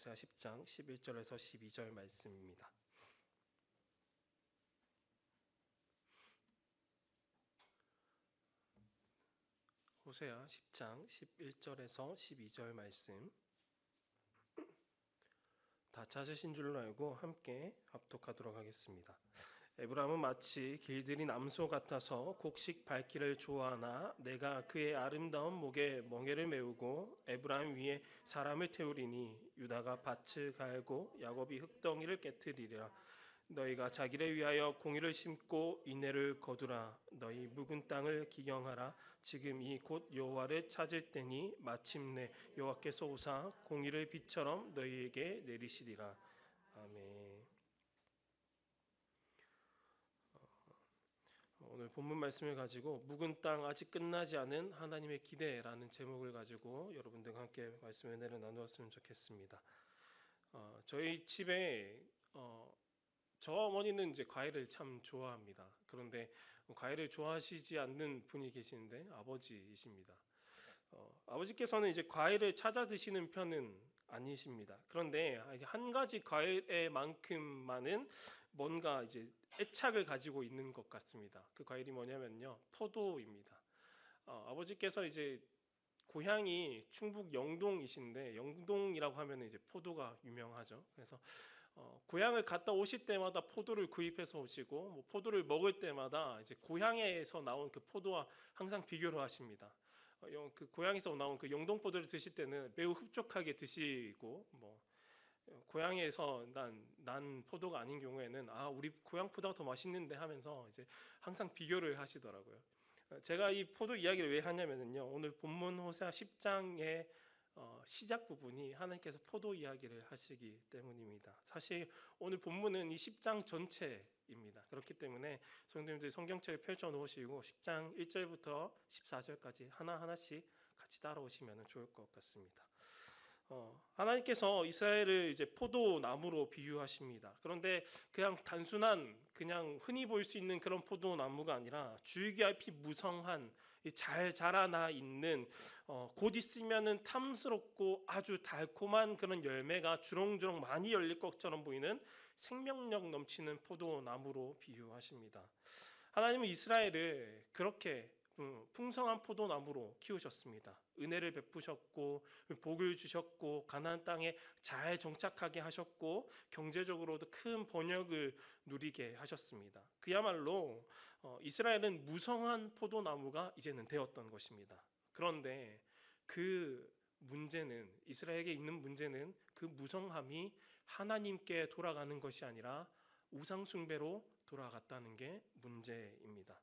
호세아 10장 11절에서 12절 말씀입니다. 호세아 10장 11절에서 12절 말씀 다 찾으신 줄로 알고 함께 합독하도록 하겠습니다. 에브라임은 마치 길들인 암소 같아서 곡식 밟기를 좋아하나 내가 그의 아름다운 목에 멍에를 메우고 에브라임 위에 사람을 태우리니 유다가 밭을 갈고 야곱이 흙덩이를 깨트리리라. 너희가 자기를 위하여 공의를 심고 인애를 거두라. 너희 묵은 땅을 기경하라. 지금 이 곧 여호와를 찾을 때니 마침내 여호와께서 오사 공의를 비처럼 너희에게 내리시리라. 아멘. 오늘 본문 말씀을 가지고 묵은 땅 아직 끝나지 않은 하나님의 기대라는 제목을 가지고 여러분들과 함께 말씀의 은혜를 나누었으면 좋겠습니다. 저희 집에 저 어머니는 이제 과일을 참 좋아합니다. 그런데 과일을 좋아하시지 않는 분이 계시는데 아버지이십니다. 아버지께서는 이제 과일을 찾아 드시는 편은 아니십니다. 그런데 한 가지 과일에만큼만은 뭔가 이제 애착을 가지고 있는 것 같습니다. 그 과일이 뭐냐면요, 포도입니다. 아버지께서 이제 고향이 충북 영동이신데 영동이라고 하면 이제 포도가 유명하죠. 그래서 고향을 갔다 오실 때마다 포도를 구입해서 오시고 포도를 먹을 때마다 이제 고향에서 나온 그 포도와 항상 비교를 하십니다. 그 고향에서 나온 그 영동 포도를 드실 때는 매우 흡족하게 드시고 고향에서 난 포도가 아닌 경우에는 우리 고향 포도가 더 맛있는데 하면서 이제 항상 비교를 하시더라고요. 제가 이 포도 이야기를 왜 하냐면요, 오늘 본문 호세아 10장의 시작 부분이 하나님께서 포도 이야기를 하시기 때문입니다. 사실 오늘 본문은 이 10장 전체입니다. 그렇기 때문에 성도님들이 성경책을 펼쳐 놓으시고 10장 1절부터 14절까지 하나하나씩 같이 따라오시면 좋을 것 같습니다. 하나님께서 이스라엘을 이제 포도나무로 비유하십니다. 그런데 그냥 단순한 그냥 흔히 볼 수 있는 그런 포도나무가 아니라 줄기잎이 무성한 잘 자라나 있는 곧 있으면은 탐스럽고 아주 달콤한 그런 열매가 주렁주렁 많이 열릴 것처럼 보이는 생명력 넘치는 포도나무로 비유하십니다. 하나님은 이스라엘을 그렇게 풍성한 포도나무로 키우셨습니다. 은혜를 베푸셨고 복을 주셨고 가나안 땅에 잘 정착하게 하셨고 경제적으로도 큰 번영을 누리게 하셨습니다. 그야말로 이스라엘은 무성한 포도나무가 이제는 되었던 것입니다. 그런데 그 문제는, 이스라엘에게 있는 문제는 그 무성함이 하나님께 돌아가는 것이 아니라 우상 숭배로 돌아갔다는 게 문제입니다.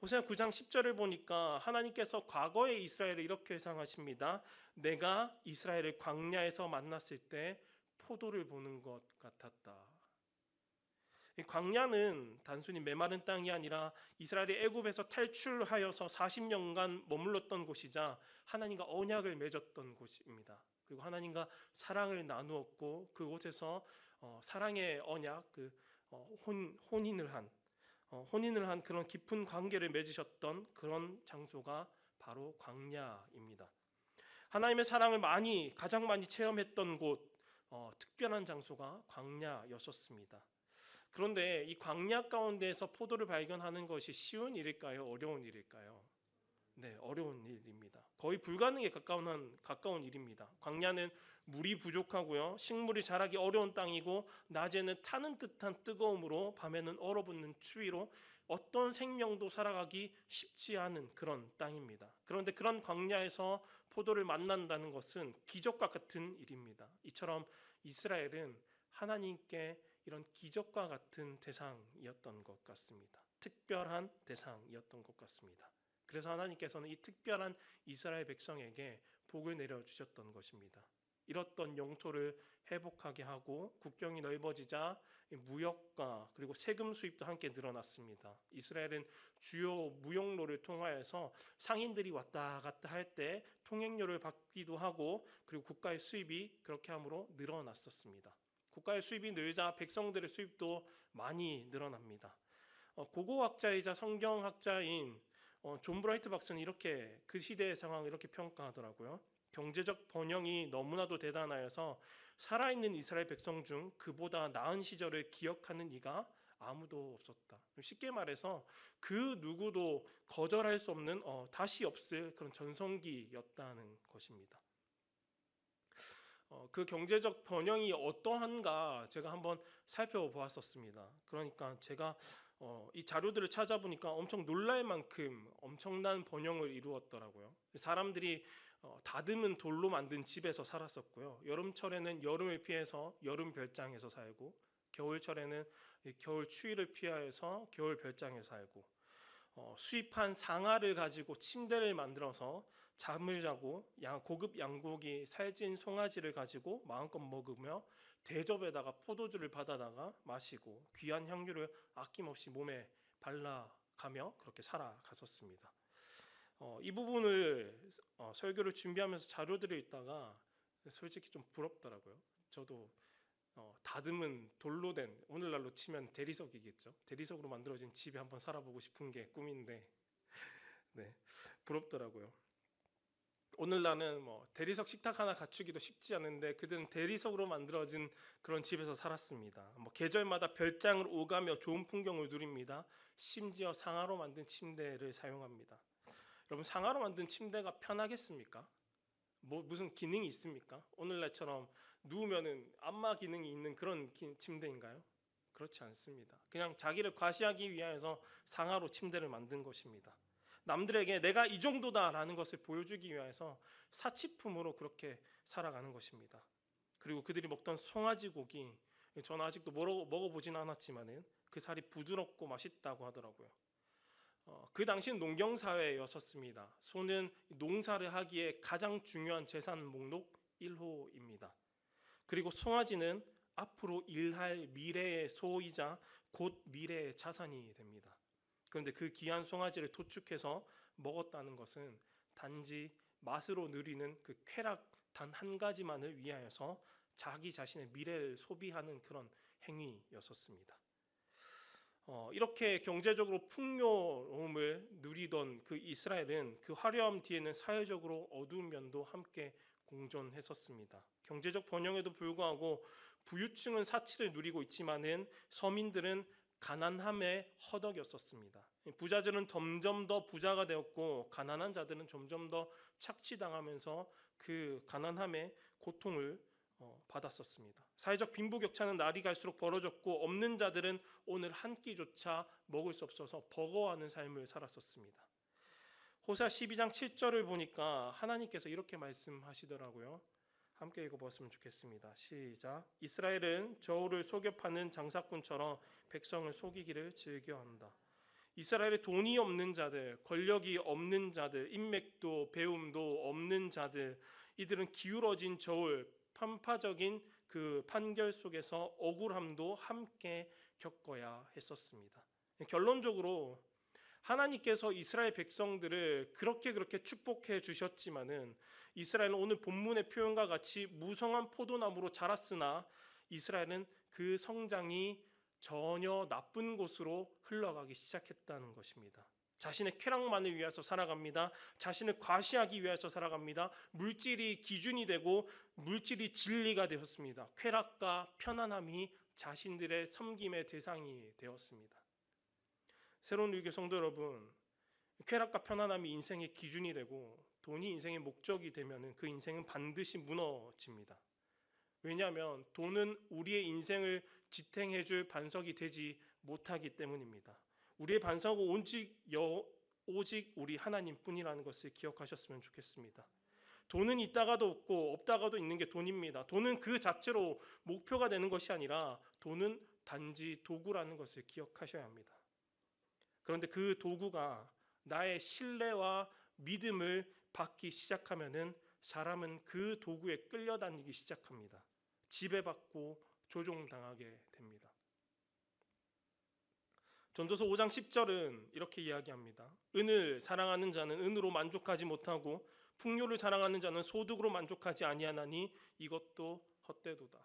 호세아 9장 10절을 보니까 하나님께서 과거의 이스라엘을 이렇게 회상하십니다. 내가 이스라엘을 광야에서 만났을 때 포도를 보는 것 같았다. 광야는 단순히 메마른 땅이 아니라 이스라엘이 애굽에서 탈출하여서 40년간 머물렀던 곳이자 하나님과 언약을 맺었던 곳입니다. 그리고 하나님과 사랑을 나누었고 그곳에서 사랑의 언약, 혼인을 한 그런 깊은 관계를 맺으셨던 그런 장소가 바로 광야입니다. 하나님의 사랑을 가장 많이 체험했던 곳, 특별한 장소가 광야였었습니다. 그런데 이 광야 가운데에서 포도를 발견하는 것이 쉬운 일일까요? 어려운 일일까요? 네, 어려운 일입니다. 거의 불가능에 가까운 일입니다. 광야는 물이 부족하고요, 식물이 자라기 어려운 땅이고 낮에는 타는 듯한 뜨거움으로 밤에는 얼어붙는 추위로 어떤 생명도 살아가기 쉽지 않은 그런 땅입니다. 그런데 그런 광야에서 포도를 만난다는 것은 기적과 같은 일입니다. 이처럼 이스라엘은 하나님께 이런 기적과 같은 대상이었던 것 같습니다. 특별한 대상이었던 것 같습니다. 그래서 하나님께서는 이 특별한 이스라엘 백성에게 복을 내려주셨던 것입니다. 잃었던 영토를 회복하게 하고 국경이 넓어지자 무역과 그리고 세금 수입도 함께 늘어났습니다. 이스라엘은 주요 무역로를 통하여서 상인들이 왔다 갔다 할 때 통행료를 받기도 하고 그리고 국가의 수입이 그렇게 함으로 늘어났었습니다. 국가의 수입이 늘자 백성들의 수입도 많이 늘어납니다. 고고학자이자 성경학자인 존 브라이트 박사는 이렇게 그 시대의 상황을 이렇게 평가하더라고요. 경제적 번영이 너무나도 대단하여서 살아있는 이스라엘 백성 중 그보다 나은 시절을 기억하는 이가 아무도 없었다. 쉽게 말해서 그 누구도 거절할 수 없는 다시 없을 그런 전성기였다는 것입니다. 그 경제적 번영이 어떠한가 제가 한번 살펴보았었습니다. 그러니까 제가 이 자료들을 찾아보니까 엄청 놀랄 만큼 엄청난 번영을 이루었더라고요. 사람들이 다듬은 돌로 만든 집에서 살았었고요. 여름철에는 여름을 피해서 여름 별장에서 살고, 겨울철에는 겨울 추위를 피하여서 겨울 별장에서 살고, 수입한 상아를 가지고 침대를 만들어서 잠을 자고, 고급 양고기 살찐 송아지를 가지고 마음껏 먹으며 대접에다가 포도주를 받아다가 마시고 귀한 향유를 아낌없이 몸에 발라가며 그렇게 살아갔었습니다. 이 부분을 설교를 준비하면서 자료들을 읽다가 솔직히 좀 부럽더라고요. 저도 다듬은 돌로 된, 오늘날로 치면 대리석이겠죠. 대리석으로 만들어진 집에 한번 살아보고 싶은 게 꿈인데, 네, 부럽더라고요. 오늘날은 대리석 식탁 하나 갖추기도 쉽지 않은데 그들은 대리석으로 만들어진 그런 집에서 살았습니다. 계절마다 별장을 오가며 좋은 풍경을 누립니다. 심지어 상아로 만든 침대를 사용합니다. 여러분, 상아로 만든 침대가 편하겠습니까? 무슨 기능이 있습니까? 오늘날처럼 누우면은 안마 기능이 있는 그런 침대인가요? 그렇지 않습니다. 그냥 자기를 과시하기 위해서 상하로 침대를 만든 것입니다. 남들에게 내가 이 정도다라는 것을 보여주기 위해서 사치품으로 그렇게 살아가는 것입니다. 그리고 그들이 먹던 송아지 고기, 저는 아직도 먹어보진 않았지만은 그 살이 부드럽고 맛있다고 하더라고요. 그 당시는 농경 사회였었습니다. 소는 농사를 하기에 가장 중요한 재산 목록 1호입니다. 그리고 송아지는 앞으로 일할 미래의 소이자 곧 미래의 자산이 됩니다. 그런데 그 귀한 송아지를 도축해서 먹었다는 것은 단지 맛으로 누리는 그 쾌락 단 한 가지만을 위하여서 자기 자신의 미래를 소비하는 그런 행위였었습니다. 이렇게 경제적으로 풍요로움을 누리던 그 이스라엘은 그 화려함 뒤에는 사회적으로 어두운 면도 함께 공존했었습니다. 경제적 번영에도 불구하고 부유층은 사치를 누리고 있지만은 서민들은 가난함에 허덕였었습니다. 부자들은 점점 더 부자가 되었고 가난한 자들은 점점 더 착취당하면서 그 가난함의 고통을 받았었습니다. 사회적 빈부격차는 날이 갈수록 벌어졌고 없는 자들은 오늘 한 끼조차 먹을 수 없어서 버거워하는 삶을 살았었습니다. 호세아 12장 7절을 보니까 하나님께서 이렇게 말씀하시더라고요. 함께 읽어보았으면 좋겠습니다. 시작. 이스라엘은 저울을 속여 파는 장사꾼처럼 백성을 속이기를 즐겨한다. 이스라엘의 돈이 없는 자들, 권력이 없는 자들, 인맥도 배움도 없는 자들, 이들은 기울어진 저울, 편파적인 그 판결 속에서 억울함도 함께 겪어야 했었습니다. 결론적으로 하나님께서 이스라엘 백성들을 그렇게 축복해 주셨지만은 이스라엘은 오늘 본문의 표현과 같이 무성한 포도나무로 자랐으나 이스라엘은 그 성장이 전혀 나쁜 곳으로 흘러가기 시작했다는 것입니다. 자신의 쾌락만을 위해서 살아갑니다. 자신을 과시하기 위해서 살아갑니다. 물질이 기준이 되고 물질이 진리가 되었습니다. 쾌락과 편안함이 자신들의 섬김의 대상이 되었습니다. 새로운 유교 성도 여러분, 쾌락과 편안함이 인생의 기준이 되고 돈이 인생의 목적이 되면 그 인생은 반드시 무너집니다. 왜냐하면 돈은 우리의 인생을 지탱해줄 반석이 되지 못하기 때문입니다. 우리의 반석은 오직 우리 하나님뿐이라는 것을 기억하셨으면 좋겠습니다. 돈은 있다가도 없고 없다가도 있는 게 돈입니다. 돈은 그 자체로 목표가 되는 것이 아니라 돈은 단지 도구라는 것을 기억하셔야 합니다. 그런데 그 도구가 나의 신뢰와 믿음을 받기 시작하면은 사람은 그 도구에 끌려다니기 시작합니다. 지배받고 조종당하게 됩니다. 전도서 5장 10절은 이렇게 이야기합니다. 은을 사랑하는 자는 은으로 만족하지 못하고 풍요를 사랑하는 자는 소득으로 만족하지 아니하나니 이것도 헛되도다.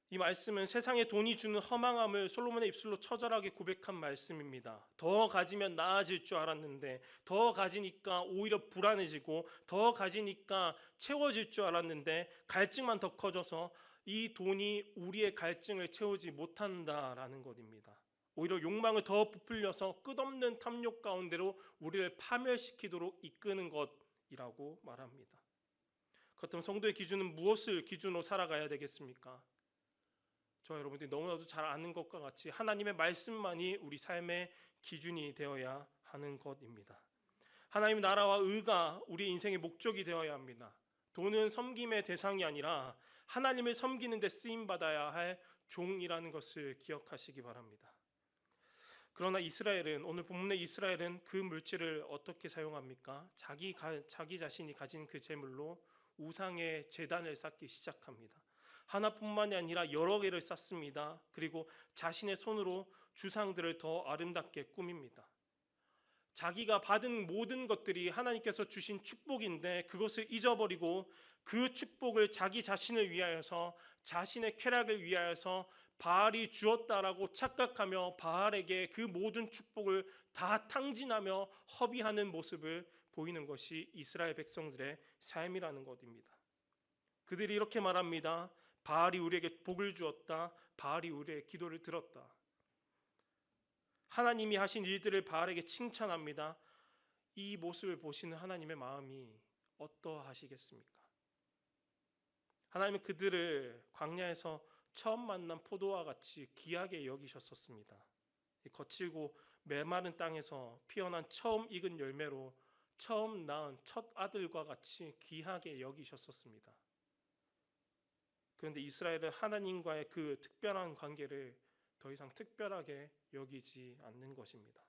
이 말씀은 세상의 돈이 주는 허망함을 솔로몬의 입술로 처절하게 고백한 말씀입니다. 더 가지면 나아질 줄 알았는데, 더 가지니까 오히려 불안해지고, 더 가지니까 채워질 줄 알았는데 갈증만 더 커져서 이 돈이 우리의 갈증을 채우지 못한다라는 것입니다. 오히려 욕망을 더 부풀려서 끝없는 탐욕 가운데로 우리를 파멸시키도록 이끄는 것이라고 말합니다. 그렇다면 성도의 기준은 무엇을 기준으로 살아가야 되겠습니까? 저와 여러분들이 너무나도 잘 아는 것과 같이 하나님의 말씀만이 우리 삶의 기준이 되어야 하는 것입니다. 하나님의 나라와 의가 우리 인생의 목적이 되어야 합니다. 돈은 섬김의 대상이 아니라 하나님을 섬기는 데 쓰임 받아야 할 종이라는 것을 기억하시기 바랍니다. 그러나 이스라엘은, 오늘 본문의 이스라엘은 그 물질을 어떻게 사용합니까? 자기 자신이 가진 그 재물로 우상의 제단을 쌓기 시작합니다. 하나뿐만이 아니라 여러 개를 쌓습니다. 그리고 자신의 손으로 주상들을 더 아름답게 꾸밉니다. 자기가 받은 모든 것들이 하나님께서 주신 축복인데 그것을 잊어버리고 그 축복을 자기 자신을 위하여서, 자신의 쾌락을 위하여서 바알이 주었다라고 착각하며 바알에게 그 모든 축복을 다 탕진하며 허비하는 모습을 보이는 것이 이스라엘 백성들의 삶이라는 것입니다. 그들이 이렇게 말합니다. 바알이 우리에게 복을 주었다. 바알이 우리의 기도를 들었다. 하나님이 하신 일들을 바알에게 칭찬합니다. 이 모습을 보시는 하나님의 마음이 어떠하시겠습니까? 하나님은 그들을 광야에서 처음 만난 포도와 같이 귀하게 여기셨었습니다. 거칠고 메마른 땅에서 피어난 처음 익은 열매로 처음 낳은 첫 아들과 같이 귀하게 여기셨었습니다. 그런데 이스라엘은 하나님과의 그 특별한 관계를 더 이상 특별하게 여기지 않는 것입니다.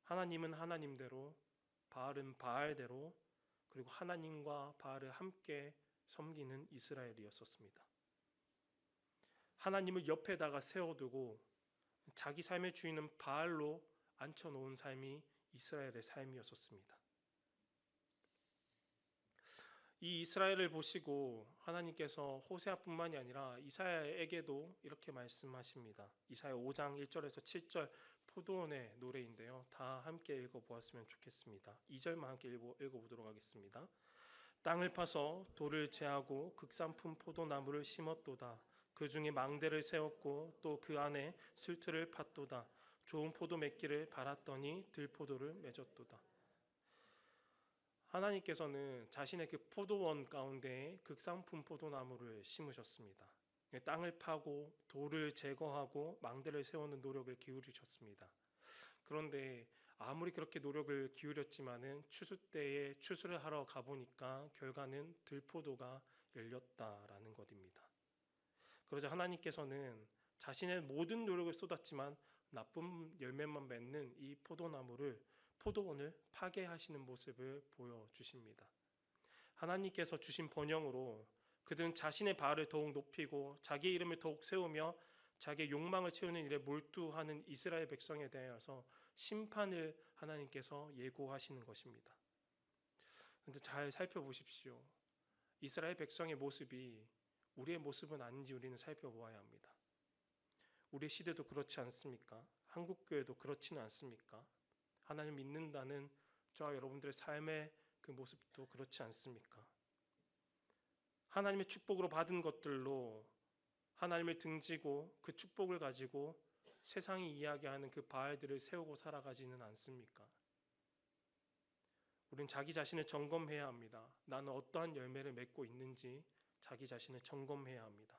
하나님은 하나님대로, 바알은 바알대로, 그리고 하나님과 바알을 함께 섬기는 이스라엘이었었습니다. 하나님을 옆에다가 세워두고 자기 삶의 주인은 바알로 앉혀놓은 삶이 이스라엘의 삶이었었습니다. 이 이스라엘을 보시고 하나님께서 호세아뿐만이 아니라 이사야에게도 이렇게 말씀하십니다. 이사야 5장 1절에서 7절 포도원의 노래인데요. 다 함께 읽어보았으면 좋겠습니다. 2절만 함께 읽어보도록 하겠습니다. 땅을 파서 돌을 제하고 극산품 포도나무를 심었도다. 그 중에 망대를 세웠고 또 그 안에 술틀을 팠도다. 좋은 포도 맺기를 바랐더니 들포도를 맺었도다. 하나님께서는 자신의 그 포도원 가운데 극상품 포도나무를 심으셨습니다. 땅을 파고 돌을 제거하고 망대를 세우는 노력을 기울이셨습니다. 그런데 아무리 그렇게 노력을 기울였지만은 추수 때에 추수를 하러 가보니까 결과는 들포도가 열렸다라는 것입니다. 그러자 하나님께서는 자신의 모든 노력을 쏟았지만 나쁜 열매만 맺는 이 포도원을 파괴하시는 모습을 보여주십니다. 하나님께서 주신 번영으로 그들은 자신의 바알을 더욱 높이고 자기의 이름을 더욱 세우며 자기의 욕망을 채우는 일에 몰두하는 이스라엘 백성에 대해서 심판을 하나님께서 예고하시는 것입니다. 그런데 잘 살펴보십시오. 이스라엘 백성의 모습이 우리의 모습은 아닌지 우리는 살펴보아야 합니다. 우리 시대도 그렇지 않습니까? 한국 교회도 그렇지는 않습니까? 하나님 믿는다는 저와 여러분들의 삶의 그 모습도 그렇지 않습니까? 하나님의 축복으로 받은 것들로 하나님을 등지고 그 축복을 가지고 세상이 이야기하는 그 바알들을 세우고 살아가지는 않습니까? 우리는 자기 자신을 점검해야 합니다. 나는 어떠한 열매를 맺고 있는지 자기 자신을 점검해야 합니다.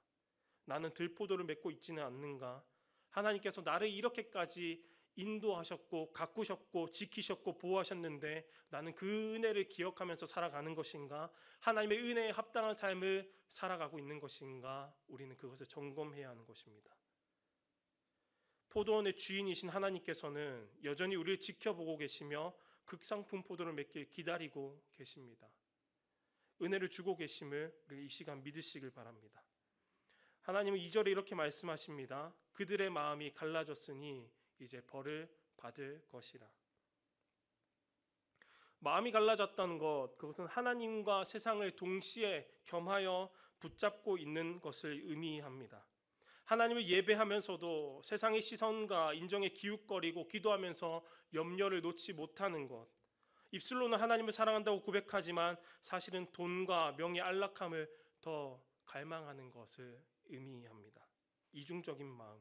나는 들포도를 맺고 있지는 않는가? 하나님께서 나를 이렇게까지 인도하셨고 가꾸셨고 지키셨고 보호하셨는데 나는 그 은혜를 기억하면서 살아가는 것인가? 하나님의 은혜에 합당한 삶을 살아가고 있는 것인가? 우리는 그것을 점검해야 하는 것입니다. 포도원의 주인이신 하나님께서는 여전히 우리를 지켜보고 계시며 극상품 포도를 맺길 기다리고 계십니다. 은혜를 주고 계심을 우리 이 시간 믿으시길 바랍니다. 하나님은 2절에 이렇게 말씀하십니다. 그들의 마음이 갈라졌으니 이제 벌을 받을 것이라. 마음이 갈라졌다는 것, 그것은 하나님과 세상을 동시에 겸하여 붙잡고 있는 것을 의미합니다. 하나님을 예배하면서도 세상의 시선과 인정에 기웃거리고 기도하면서 염려를 놓지 못하는 것, 입술로는 하나님을 사랑한다고 고백하지만 사실은 돈과 명예 안락함을 더 갈망하는 것을 의미합니다. 이중적인 마음,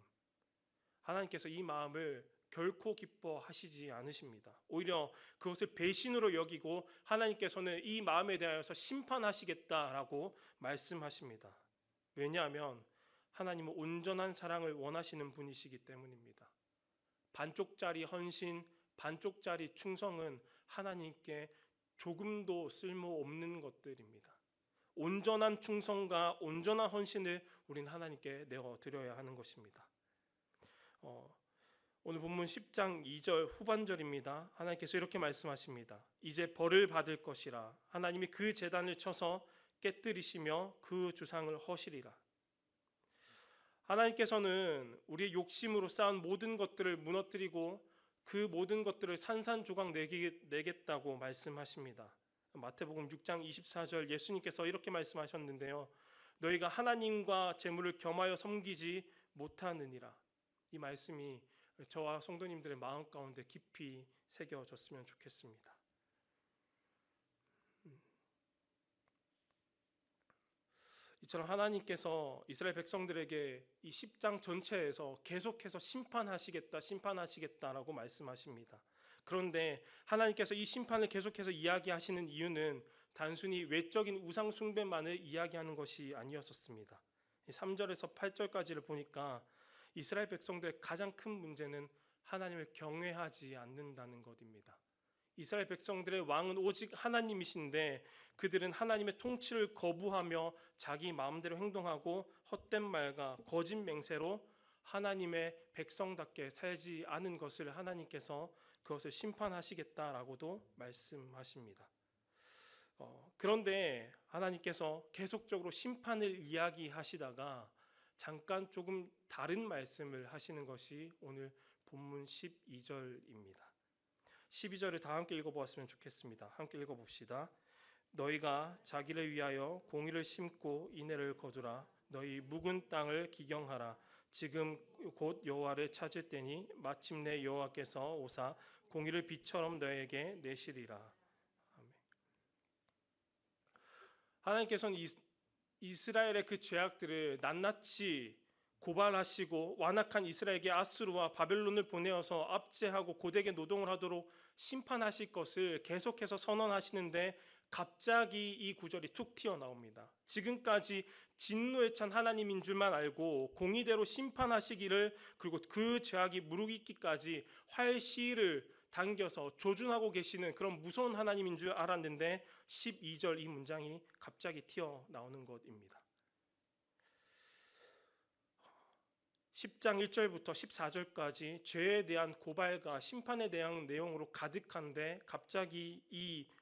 하나님께서 이 마음을 결코 기뻐하시지 않으십니다. 오히려 그것을 배신으로 여기고 하나님께서는 이 마음에 대하여서 심판하시겠다라고 말씀하십니다. 왜냐하면 하나님은 온전한 사랑을 원하시는 분이시기 때문입니다. 반쪽짜리 헌신, 반쪽짜리 충성은 하나님께 조금도 쓸모없는 것들입니다. 온전한 충성과 온전한 헌신을 우린 하나님께 내어드려야 하는 것입니다. 오늘 본문 10장 2절 후반절입니다. 하나님께서 이렇게 말씀하십니다. 이제 벌을 받을 것이라. 하나님이 그 제단을 쳐서 깨뜨리시며 그 주상을 허시리라. 하나님께서는 우리의 욕심으로 쌓은 모든 것들을 무너뜨리고 그 모든 것들을 산산조각 내겠다고 말씀하십니다. 마태복음 6장 24절 예수님께서 이렇게 말씀하셨는데요. 너희가 하나님과 재물을 겸하여 섬기지 못하느니라. 이 말씀이 저와 성도님들의 마음 가운데 깊이 새겨졌으면 좋겠습니다. 이처럼 하나님께서 이스라엘 백성들에게 이 10장 전체에서 계속해서 심판하시겠다라고 말씀하십니다. 그런데 하나님께서 이 심판을 계속해서 이야기하시는 이유는 단순히 외적인 우상 숭배만을 이야기하는 것이 아니었습니다. 3절에서 8절까지를 보니까 이스라엘 백성들의 가장 큰 문제는 하나님을 경외하지 않는다는 것입니다. 이스라엘 백성들의 왕은 오직 하나님이신데 그들은 하나님의 통치를 거부하며 자기 마음대로 행동하고 헛된 말과 거짓 맹세로 하나님의 백성답게 살지 않은 것을 하나님께서 그것을 심판하시겠다라고도 말씀하십니다. 그런데 하나님께서 계속적으로 심판을 이야기하시다가 잠깐 조금 다른 말씀을 하시는 것이 오늘 본문 12절입니다. 12절을 다 함께 읽어보았으면 좋겠습니다. 함께 읽어봅시다. 너희가 자기를 위하여 공의를 심고 인애를 거두라. 너희 묵은 땅을 기경하라. 지금 곧 여호와를 찾을 때니 마침내 여호와께서 오사 공의를 빛처럼 너희에게 내시리라. 아멘. 하나님께서는 이스라엘의 그 죄악들을 낱낱이 고발하시고 완악한 이스라엘에게 아수르와 바벨론을 보내어서 압제하고 고되게 노동을 하도록 심판하실 것을 계속해서 선언하시는데 갑자기 이 구절이 툭 튀어나옵니다. 지금까지 진노에 찬 하나님인 줄만 알고 공의대로 심판하시기를 그리고 그 죄악이 무르익기까지 활시를 당겨서 조준하고 계시는 그런 무서운 하나님인 줄 알았는데 12절 이 문장이 갑자기 튀어나오는 것입니다. 10장 1절부터 14절까지 죄에 대한 고발과 심판에 대한 내용으로 가득한데 갑자기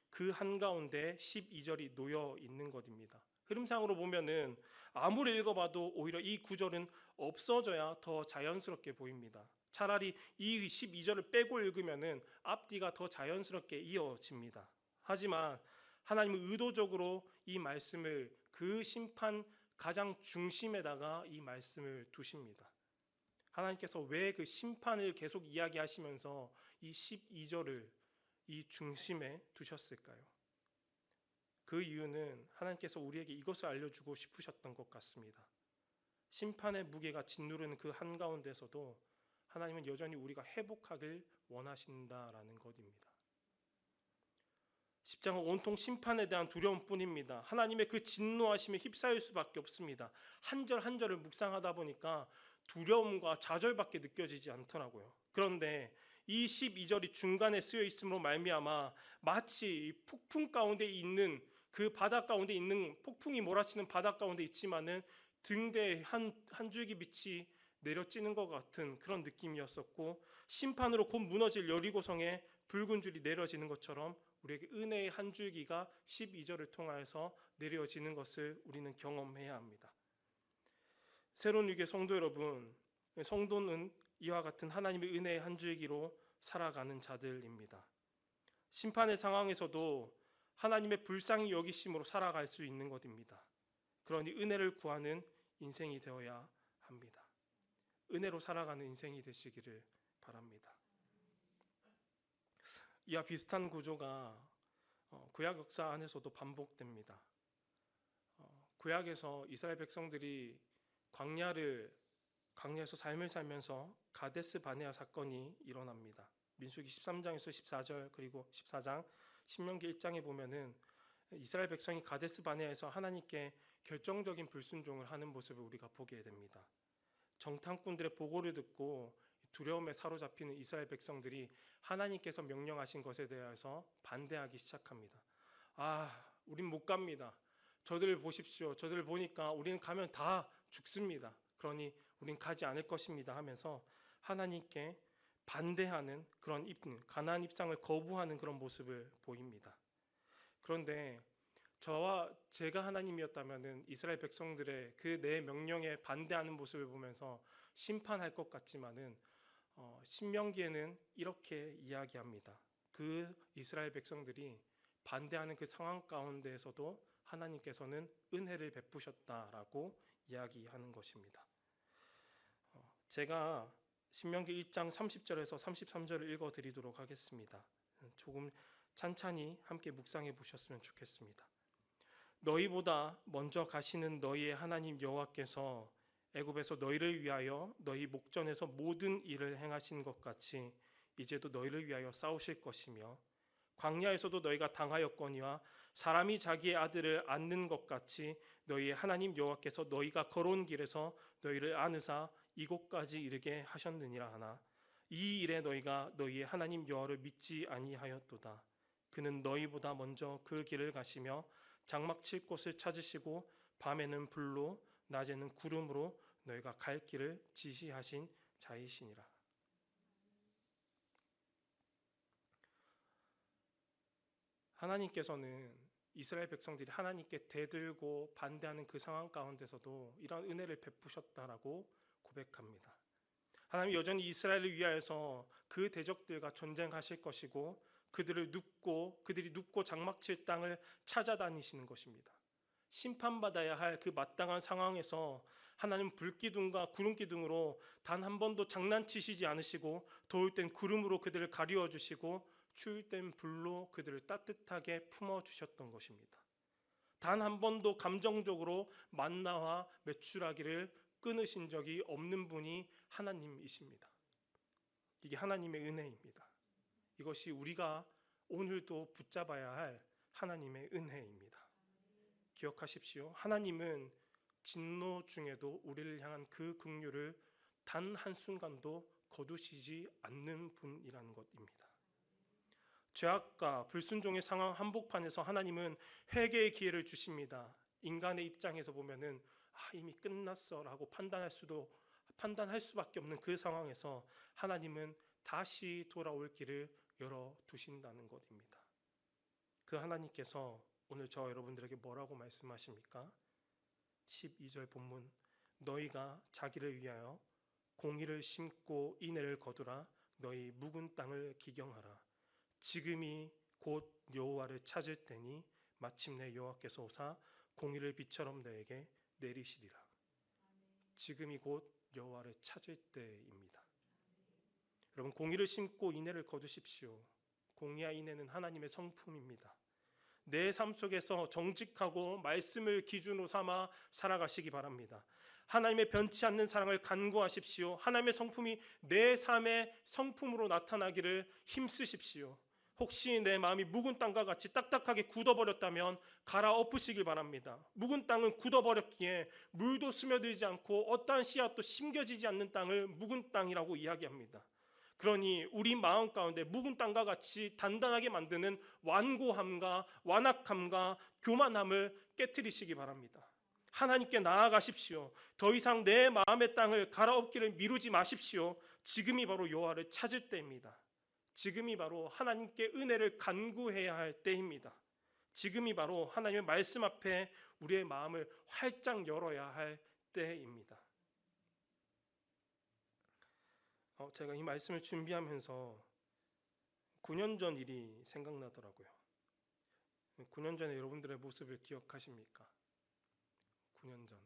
그 한가운데 12절이 놓여 있는 것입니다. 흐름상으로 보면은 아무리 읽어봐도 오히려 이 구절은 없어져야 더 자연스럽게 보입니다. 차라리 이 12절을 빼고 읽으면은 앞뒤가 더 자연스럽게 이어집니다. 하지만 하나님은 의도적으로 이 말씀을 그 심판 가장 중심에다가 이 말씀을 두십니다. 하나님께서 왜 그 심판을 계속 이야기하시면서 이 12절을 이 중심에 두셨을까요? 그 이유는 하나님께서 우리에게 이것을 알려주고 싶으셨던 것 같습니다. 심판의 무게가 짓누르는 그 한가운데서도 하나님은 여전히 우리가 회복하길 원하신다라는 것입니다. 10장은 온통 심판에 대한 두려움뿐입니다. 하나님의 그 진노하심에 휩싸일 수밖에 없습니다. 한 절 한 절을 묵상하다 보니까 두려움과 좌절밖에 느껴지지 않더라고요. 그런데 이 12절이 중간에 쓰여 있음으로 말미암아 마치 폭풍 가운데 있는 그 바다 가운데 있는 폭풍이 몰아치는 바다 가운데 있지만은 등대에 한 줄기 빛이 내려지는 것 같은 그런 느낌이었었고 심판으로 곧 무너질 여리고성에 붉은 줄이 내려지는 것처럼 우리에게 은혜의 한 줄기가 12절을 통하여서 내려지는 것을 우리는 경험해야 합니다. 새로운 유괴 성도 여러분, 성도는 이와 같은 하나님의 은혜의 한 줄기로 살아가는 자들입니다. 심판의 상황에서도 하나님의 불쌍히 여기심으로 살아갈 수 있는 것입니다. 그러니 은혜를 구하는 인생이 되어야 합니다. 은혜로 살아가는 인생이 되시기를 바랍니다. 이와 비슷한 구조가 구약 역사 안에서도 반복됩니다. 구약에서 이스라엘 백성들이 광야에서 삶을 살면서 가데스 바네아 사건이 일어납니다. 민수기 13장에서 14절 그리고 14장 신명기 1장에 보면은 이스라엘 백성이 가데스 바네아에서 하나님께 결정적인 불순종을 하는 모습을 우리가 보게 됩니다. 정탐꾼들의 보고를 듣고 두려움에 사로잡히는 이스라엘 백성들이 하나님께서 명령하신 것에 대해서 반대하기 시작합니다. 우린 못 갑니다. 저들을 보십시오. 저들을 보니까 우리는 가면 다 죽습니다. 그러니 우린 가지 않을 것입니다 하면서 하나님께 반대하는 그런 가나안 입장을 거부하는 그런 모습을 보입니다. 그런데 제가 하나님이었다면 이스라엘 백성들의 그 내 명령에 반대하는 모습을 보면서 심판할 것 같지만은 신명기에는 이렇게 이야기합니다. 그 이스라엘 백성들이 반대하는 그 상황 가운데에서도 하나님께서는 은혜를 베푸셨다라고 이야기하는 것입니다. 제가 신명기 1장 30절에서 33절을 읽어드리도록 하겠습니다. 조금 찬찬히 함께 묵상해 보셨으면 좋겠습니다. 너희보다 먼저 가시는 너희의 하나님 여호와께서 애굽에서 너희를 위하여 너희 목전에서 모든 일을 행하신 것 같이 이제도 너희를 위하여 싸우실 것이며 광야에서도 너희가 당하였거니와 사람이 자기의 아들을 안는 것 같이 너희의 하나님 여호와께서 너희가 걸어온 길에서 너희를 안으사 이곳까지 이르게 하셨느니라 하나 이 일에 너희가 너희의 하나님 여호와를 믿지 아니하였도다. 그는 너희보다 먼저 그 길을 가시며 장막 칠 곳을 찾으시고 밤에는 불로 낮에는 구름으로 너희가 갈 길을 지시하신 자이시니라. 하나님께서는 이스라엘 백성들이 하나님께 대들고 반대하는 그 상황 가운데서도 이러한 은혜를 베푸셨다라고 고백합니다. 하나님 여전히 이스라엘을 위하여서 그 대적들과 전쟁하실 것이고 그들이 눕고 장막칠 땅을 찾아다니시는 것입니다. 심판받아야 할 그 마땅한 상황에서 하나님 불기둥과 구름기둥으로 단 한 번도 장난치시지 않으시고 더울 땐 구름으로 그들을 가리워 주시고 추울 땐 불로 그들을 따뜻하게 품어 주셨던 것입니다. 단 한 번도 감정적으로 만나와 메추라기를 끊으신 적이 없는 분이 하나님이십니다. 이게 하나님의 은혜입니다. 이것이 우리가 오늘도 붙잡아야 할 하나님의 은혜입니다. 기억하십시오. 하나님은 진노 중에도 우리를 향한 그 긍휼을 단 한순간도 거두시지 않는 분이라는 것입니다. 죄악과 불순종의 상황 한복판에서 하나님은 회개의 기회를 주십니다. 인간의 입장에서 보면은 이미 끝났어라고 판단할 수밖에 없는 그 상황에서 하나님은 다시 돌아올 길을 열어 두신다는 것입니다. 그 하나님께서 오늘 저 여러분들에게 뭐라고 말씀하십니까? 12절 본문 너희가 자기를 위하여 공의를 심고 인애를 거두라 너희 묵은 땅을 기경하라 지금이 곧 여호와를 찾을 때니 마침내 여호와께서 오사 공의를 비처럼 너에게 내리시리라. 지금이 곧 여호와를 찾을 때입니다. 여러분 공의를 심고 인애를 거두십시오. 공의와 인애는 하나님의 성품입니다. 내 삶 속에서 정직하고 말씀을 기준으로 삼아 살아가시기 바랍니다. 하나님의 변치 않는 사랑을 간구하십시오. 하나님의 성품이 내 삶의 성품으로 나타나기를 힘쓰십시오. 혹시 내 마음이 묵은 땅과 같이 딱딱하게 굳어버렸다면 갈아엎으시길 바랍니다. 묵은 땅은 굳어버렸기에 물도 스며들지 않고 어떠한 씨앗도 심겨지지 않는 땅을 묵은 땅이라고 이야기합니다. 그러니 우리 마음 가운데 묵은 땅과 같이 단단하게 만드는 완고함과 완악함과 교만함을 깨트리시기 바랍니다. 하나님께 나아가십시오. 더 이상 내 마음의 땅을 갈아엎기를 미루지 마십시오. 지금이 바로 여호와를 찾을 때입니다. 지금이 바로 하나님께 은혜를 간구해야 할 때입니다. 지금이 바로 하나님의 말씀 앞에 우리의 마음을 활짝 열어야 할 때입니다. 제가 이 말씀을 준비하면서 9년 전 일이 생각나더라고요. 9년 전에 여러분들의 모습을 기억하십니까? 9년 전.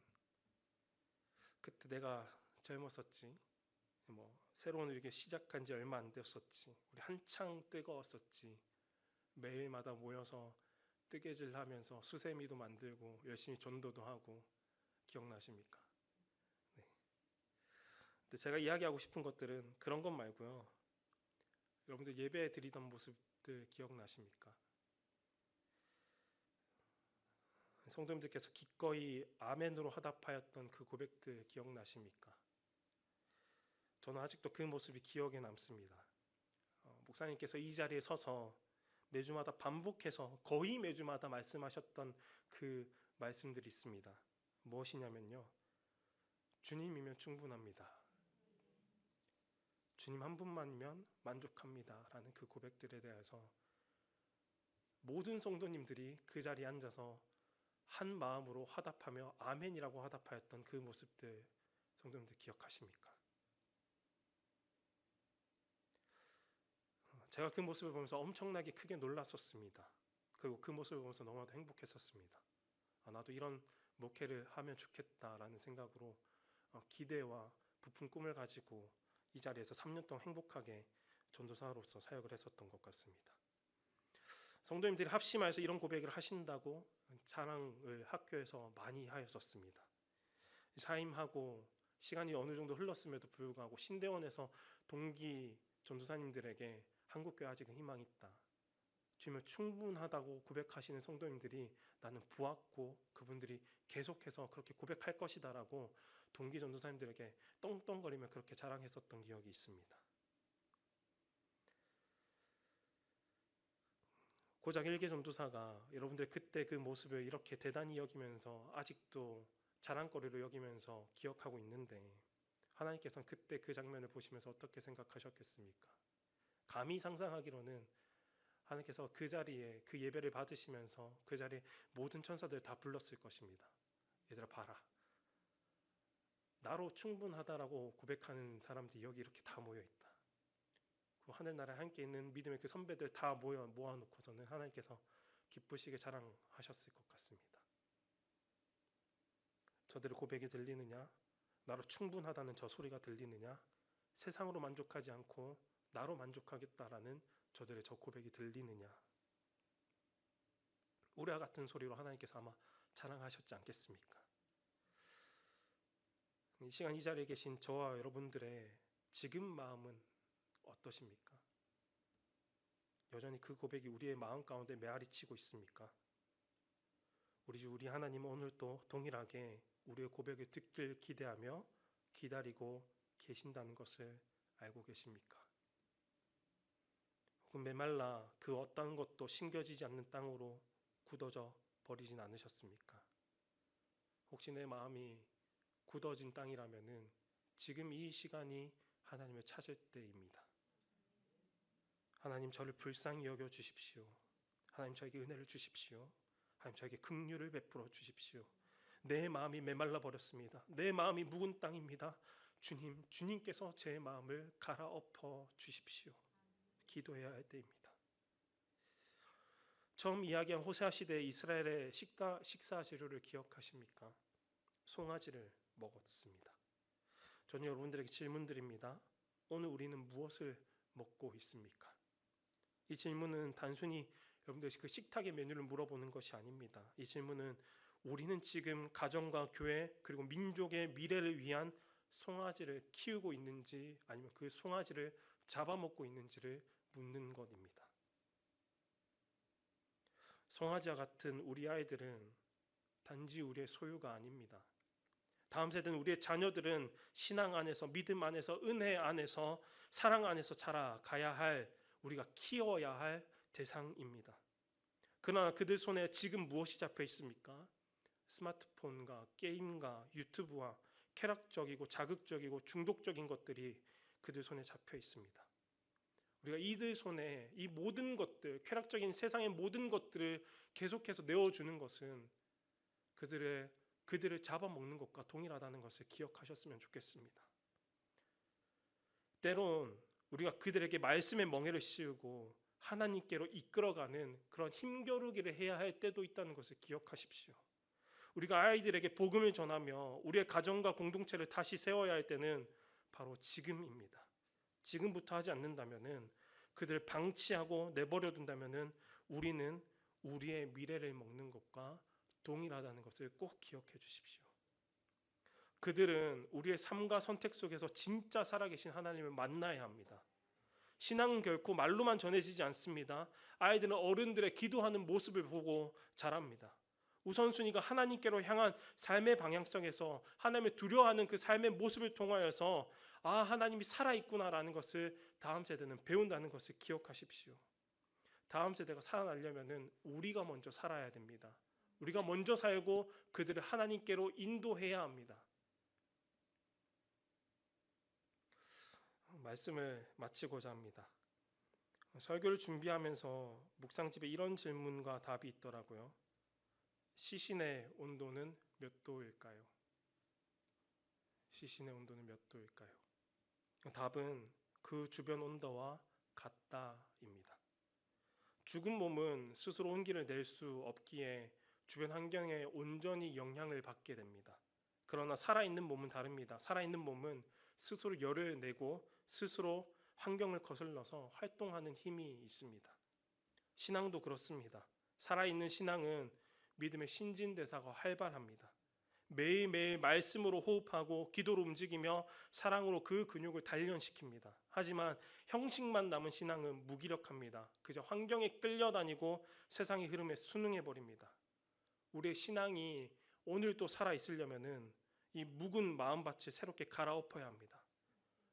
그때 내가 젊었었지. 새로운 일기 시작한 지 얼마 안 되었었지. 우리 한창 뜨거웠었지. 매일마다 모여서 뜨개질 하면서 수세미도 만들고 열심히 전도도 하고 기억나십니까? 네. 근데 제가 이야기하고 싶은 것들은 그런 것 말고요. 여러분들 예배 드리던 모습들 기억나십니까? 성도님들께서 기꺼이 아멘으로 화답하였던 그 고백들 기억나십니까? 저는 아직도 그 모습이 기억에 남습니다. 목사님께서 이 자리에 서서 매주마다 반복해서 거의 매주마다 말씀하셨던 그 말씀들이 있습니다. 무엇이냐면요. 주님이면 충분합니다. 주님 한 분만이면 만족합니다. 라는 그 고백들에 대해서 모든 성도님들이 그 자리에 앉아서 한 마음으로 화답하며 아멘이라고 화답하였던 그 모습들 성도님들 기억하십니까? 제가 그 모습을 보면서 엄청나게 크게 놀랐었습니다. 그리고 그 모습을 보면서 너무나도 행복했었습니다. 나도 이런 목회를 하면 좋겠다라는 생각으로 기대와 부푼 꿈을 가지고 이 자리에서 3년 동안 행복하게 전도사로서 사역을 했었던 것 같습니다. 성도님들이 합심하여서 이런 고백을 하신다고 자랑을 학교에서 많이 하였었습니다. 사임하고 시간이 어느 정도 흘렀음에도 불구하고 신대원에서 동기 전도사님들에게 한국교회 아직은 희망이 있다. 주님은 충분하다고 고백하시는 성도님들이 나는 보았고 그분들이 계속해서 그렇게 고백할 것이다라고 동기 전도사님들에게 떵떵거리며 그렇게 자랑했었던 기억이 있습니다. 고작 1개 전도사가 여러분들 그때 그 모습을 이렇게 대단히 여기면서 아직도 자랑거리로 여기면서 기억하고 있는데 하나님께서는 그때 그 장면을 보시면서 어떻게 생각하셨겠습니까? 감히 상상하기로는 하나님께서 그 자리에 그 예배를 받으시면서 그 자리에 모든 천사들 다 불렀을 것입니다. 얘들아 봐라. 나로 충분하다라고 고백하는 사람들이 여기 이렇게 다 모여있다. 하늘나라에 함께 있는 믿음의 그 선배들 다 모아놓고서는 하나님께서 기쁘시게 자랑하셨을 것 같습니다. 저들의 고백이 들리느냐? 나로 충분하다는 저 소리가 들리느냐? 세상으로 만족하지 않고 나로 만족하겠다라는 저들의 저 고백이 들리느냐? 우리와 같은 소리로 하나님께서 아마 자랑하셨지 않겠습니까? 이 시간 이 자리에 계신 저와 여러분들의 지금 마음은 어떠십니까? 여전히 그 고백이 우리의 마음 가운데 메아리 치고 있습니까? 우리 하나님은 오늘도 동일하게 우리의 고백을 듣길 기대하며 기다리고 계신다는 것을 알고 계십니까? 혹은 메말라 그 어떤 것도 심겨지지 않는 땅으로 굳어져 버리진 않으셨습니까? 혹시 내 마음이 굳어진 땅이라면은 지금 이 시간이 하나님을 찾을 때입니다. 하나님 저를 불쌍히 여겨 주십시오. 하나님 저에게 은혜를 주십시오. 하나님 저에게 긍휼을 베풀어 주십시오. 내 마음이 메말라 버렸습니다. 내 마음이 묵은 땅입니다. 주님께서 제 마음을 갈아엎어 주십시오. 기도해야 할 때입니다. 처음 이야기한 호세아 시대의 이스라엘의 식사 재료를 기억하십니까? 송아지를 먹었습니다. 저는 여러분들에게 질문드립니다. 오늘 우리는 무엇을 먹고 있습니까? 이 질문은 단순히 여러분들 그 식탁의 메뉴를 물어보는 것이 아닙니다. 이 질문은 우리는 지금 가정과 교회 그리고 민족의 미래를 위한 송아지를 키우고 있는지 아니면 그 송아지를 잡아먹고 있는지를 묻는 것입니다. 송아지와 같은 우리 아이들은 단지 우리의 소유가 아닙니다. 다음 세대는 우리의 자녀들은 신앙 안에서 믿음 안에서 은혜 안에서 사랑 안에서 자라가야 할 우리가 키워야 할 대상입니다. 그러나 그들 손에 지금 무엇이 잡혀 있습니까? 스마트폰과 게임과 유튜브와 쾌락적이고 자극적이고 중독적인 것들이 그들 손에 잡혀 있습니다. 우리가 이들 손에 이 모든 것들, 쾌락적인 세상의 모든 것들을 계속해서 내어주는 것은 그들을 잡아먹는 것과 동일하다는 것을 기억하셨으면 좋겠습니다. 때론 우리가 그들에게 말씀의 멍에를 씌우고 하나님께로 이끌어가는 그런 힘겨루기를 해야 할 때도 있다는 것을 기억하십시오. 우리가 아이들에게 복음을 전하며 우리의 가정과 공동체를 다시 세워야 할 때는 바로 지금입니다. 지금부터 하지 않는다면은, 그들을 방치하고 내버려 둔다면은 우리는 우리의 미래를 먹는 것과 동일하다는 것을 꼭 기억해 주십시오. 그들은 우리의 삶과 선택 속에서 진짜 살아계신 하나님을 만나야 합니다. 신앙은 결코 말로만 전해지지 않습니다. 아이들은 어른들의 기도하는 모습을 보고 자랍니다. 우선순위가 하나님께로 향한 삶의 방향성에서 하나님을 두려워하는 그 삶의 모습을 통하여서 하나님이 살아있구나라는 것을 다음 세대는 배운다는 것을 기억하십시오. 다음 세대가 살아나려면 우리가 먼저 살아야 됩니다. 우리가 먼저 살고 그들을 하나님께로 인도해야 합니다. 말씀을 마치고자 합니다. 설교를 준비하면서 묵상집에 이런 질문과 답이 있더라고요. 시신의 온도는 몇 도일까요? 시신의 온도는 몇 도일까요? 답은 그 주변 온도와 같다입니다. 죽은 몸은 스스로 온기를 낼 수 없기에 주변 환경에 온전히 영향을 받게 됩니다. 그러나 살아있는 몸은 다릅니다. 살아있는 몸은 스스로 열을 내고 스스로 환경을 거슬러서 활동하는 힘이 있습니다. 신앙도 그렇습니다. 살아있는 신앙은 믿음의 신진대사가 활발합니다. 매일매일 말씀으로 호흡하고 기도로 움직이며 사랑으로 그 근육을 단련시킵니다. 하지만 형식만 남은 신앙은 무기력합니다. 그저 환경에 끌려다니고 세상의 흐름에 순응해버립니다. 우리의 신앙이 오늘 또 살아있으려면 이 묵은 마음밭을 새롭게 갈아엎어야 합니다.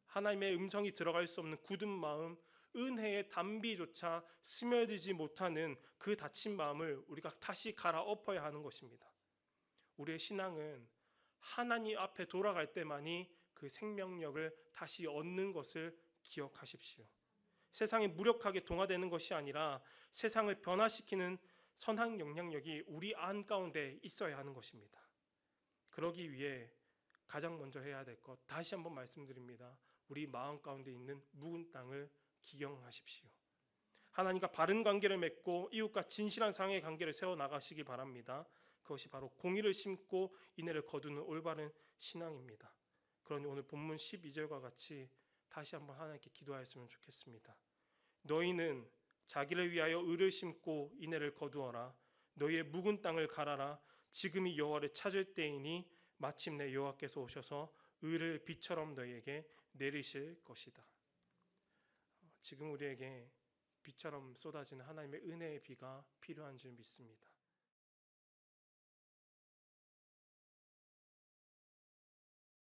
하나님의 음성이 들어갈 수 없는 굳은 마음, 은혜의 단비조차 스며들지 못하는 그 닫힌 마음을 우리가 다시 갈아엎어야 하는 것입니다. 우리의 신앙은 하나님 앞에 돌아갈 때만이 그 생명력을 다시 얻는 것을 기억하십시오. 세상에 무력하게 동화되는 것이 아니라 세상을 변화시키는 선한 영향력이 우리 안 가운데 있어야 하는 것입니다. 그러기 위해 가장 먼저 해야 될 것, 다시 한번 말씀드립니다. 우리 마음 가운데 있는 묵은 땅을 기경하십시오. 하나님과 바른 관계를 맺고 이웃과 진실한 사랑의 관계를 세워나가시기 바랍니다. 그것이 바로 공의를 심고 인애를 거두는 올바른 신앙입니다. 그러니 오늘 본문 12절과 같이 다시 한번 하나님께 기도하였으면 좋겠습니다. 너희는 자기를 위하여 의를 심고 인애를 거두어라. 너희의 묵은 땅을 갈아라. 지금이 여호와를 찾을 때이니 마침내 여호와께서 오셔서 의를 비처럼 너희에게 내리실 것이다. 지금 우리에게 비처럼 쏟아지는 하나님의 은혜의 비가 필요한 줄 믿습니다.